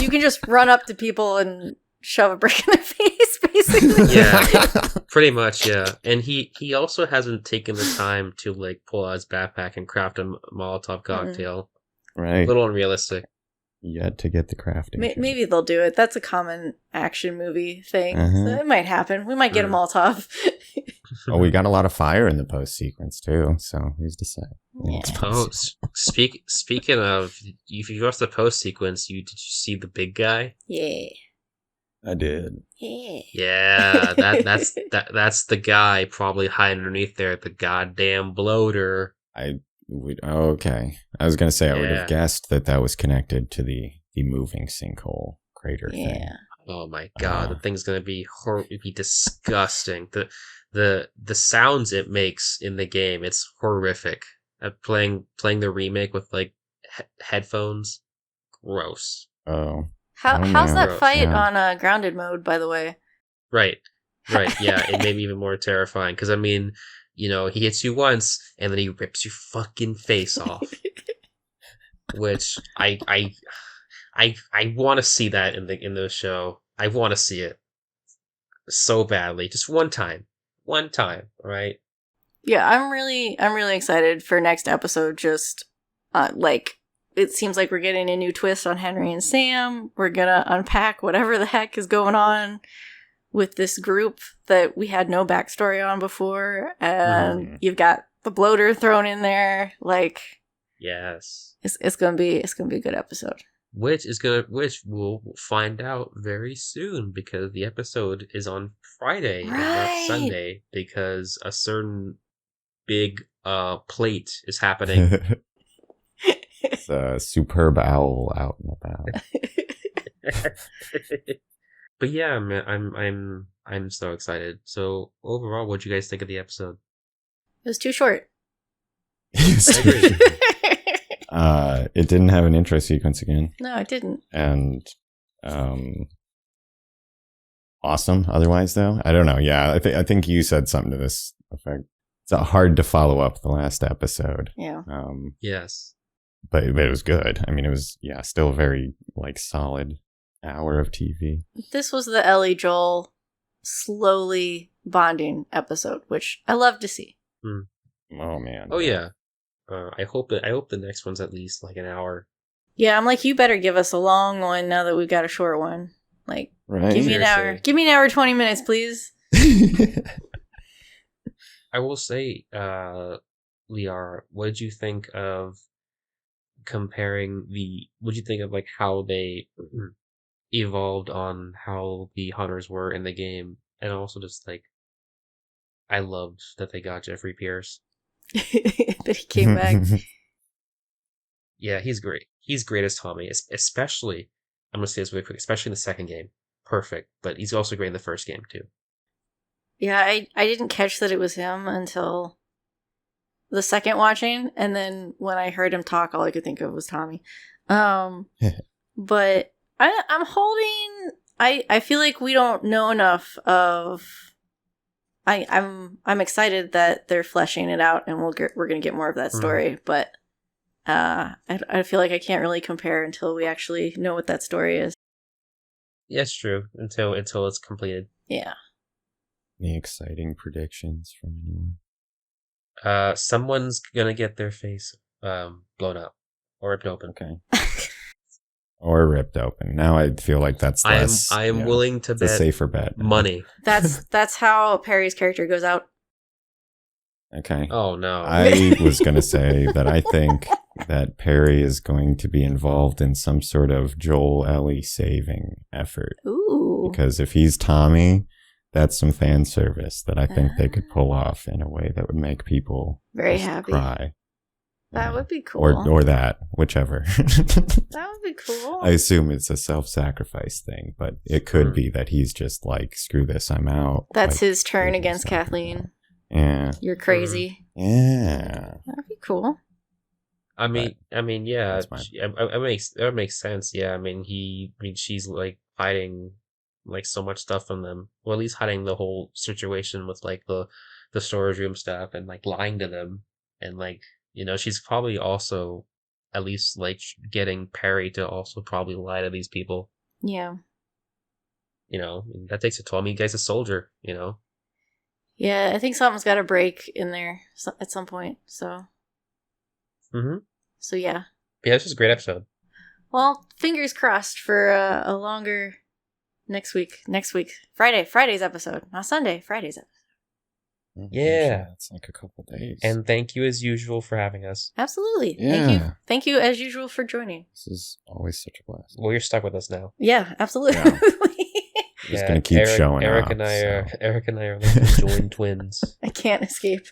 can just run up to people and shove a brick in their face, basically. Yeah, pretty much. Yeah, and he also hasn't taken the time to like pull out his backpack and craft a Molotov cocktail. Right. A little unrealistic. Yet to get the crafting. Maybe they'll do it. That's a common action movie thing. So it might happen. We might get a Molotov. Oh, we got a lot of fire in the post sequence too. So who's to say? Yeah. Oh, speaking of, if you watched the post sequence, did you see the big guy? Yeah, I did. Yeah. Yeah, that's the guy probably hiding underneath there, the goddamn bloater. Okay. I was gonna say I would have guessed that was connected to the moving sinkhole crater thing. Oh my god, the thing's gonna be disgusting. The sounds it makes in the game, it's horrific. Playing the remake with like headphones, gross. Oh, how's that fight on grounded mode? By the way, right, yeah, it made me even more terrifying because I mean, you know, he hits you once and then he rips your fucking face off. Which I want to see that in the show. I want to see it so badly, just one time, right? Yeah, I'm really excited for next episode. Just like it seems like we're getting a new twist on Henry and Sam. We're gonna unpack whatever the heck is going on with this group that we had no backstory on before, and you've got the bloater thrown in there. Like, yes, it's gonna be a good episode. Which we'll find out very soon because the episode is on Friday and not Sunday because a certain big plate is happening. It's a superb owl out and about. But yeah, man, I'm so excited. So overall, what'd you guys think of the episode? It was too short. It didn't have an intro sequence again. No, it didn't. And awesome. Otherwise, though, I don't know. Yeah, I think you said something to this effect. it's hard to follow up the last episode. Yeah. Yes. But it was good. I mean, it was, still a very, like, solid hour of TV. This was the Ellie Joel slowly bonding episode, which I love to see. Mm. Oh, man. Oh, yeah. I hope the next one's at least like an hour. Yeah, I'm like, you better give us a long one now that we've got a short one. Like, right? Give me an hour. Give me an hour, 20 minutes, please. I will say, Liara, what did you think of what'd you think of like how they evolved on how the hunters were in the game? And also just like, I loved that they got Jeffrey Pierce. That he came back. Yeah, he's great. He's great as Tommy, especially, I'm going to say this really quick, especially in the second game. Perfect. But he's also great in the first game, too. Yeah, I didn't catch that it was him until the second watching, and then when I heard him talk, all I could think of was Tommy. But I'm holding. I feel like we don't know enough of. I'm excited that they're fleshing it out, and we're gonna get more of that story. But I feel like I can't really compare until we actually know what that story is. Yeah, it's true. Until it's completed. Yeah. Any exciting predictions from anyone? Someone's gonna get their face blown up or ripped open. Okay. Or ripped open. Now I feel like that's less. I am willing to bet a safer bet. Money. That's how Perry's character goes out. Okay. Oh no. I was gonna say that I think that Perry is going to be involved in some sort of Joel Ellie saving effort. Ooh. Because if he's Tommy, that's some fan service that I think they could pull off in a way that would make people very happy. Cry. That would be cool. Or that, whichever. That would be cool. I assume it's a self-sacrifice thing, but it could be that he's just like, screw this, I'm out. That's like, his turn against Kathleen. Yeah. You're crazy. Yeah. That'd be cool. I mean, yeah, it makes sense. Yeah, she's like hiding like so much stuff from them. Well, at least hiding the whole situation with like the storage room stuff and like lying to them, and like, you know, she's probably also at least like getting Perry to also probably lie to these people. Yeah. You know, that takes a toll. I mean, you guy's a soldier, you know. Yeah, I think something's got to break in there at some point. So. So yeah. Yeah, this was a great episode. Well, fingers crossed for a longer next week. Friday's episode, not Sunday. Friday's episode. Yeah, it's like a couple days. And thank you as usual for having us. Absolutely. Yeah. Thank you as usual for joining. This is always such a blast. Well, you're stuck with us now. Yeah, absolutely. Yeah. Just gonna keep showing Eric up. Eric and I are like joined twins. I can't escape.